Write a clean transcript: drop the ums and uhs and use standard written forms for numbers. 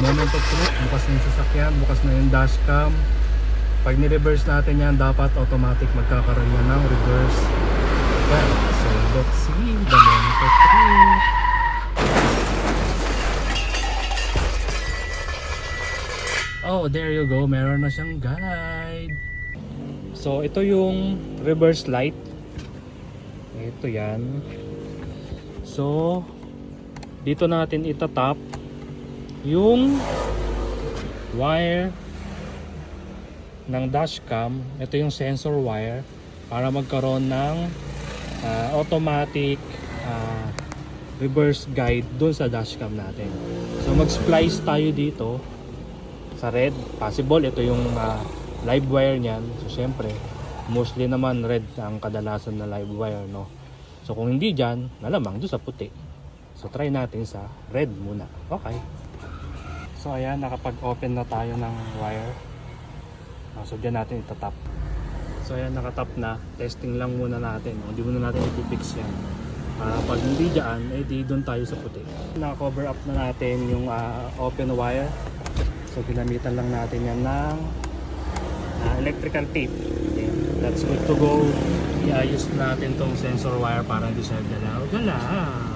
moment of truth, bukas na yung sasakyan, bukas na yung dashcam. Pag ni-reverse natin yan, dapat automatic magkakaroon yan ng reverse. Well, so let's see the moment of truth. Oh, there you go, meron na siyang guide. So ito yung reverse light. Ito yan. So dito natin itatap yung wire ng dashcam. Ito yung sensor wire para magkaroon ng automatic reverse guide dun sa dashcam natin. So mag-splice tayo dito sa red. Possible ito yung live wire niyan. So syempre mostly naman red ang kadalasan na live wire, no? So kung hindi dyan, malamang doon sa puti. So try natin sa red muna. Okay. So ayan, nakapag-open na tayo ng wire. So dyan natin itatap. So ayan, nakatap na. Testing lang muna natin. Hindi muna natin ipipix yan. Pag hindi dyan, di doon tayo sa puti. Naka-cover up na natin yung open wire. So ginamitan lang natin yan ng electrical tape. Okay. That's good to go. Iayos natin tong sensor wire para hindi siya galaw-galaw.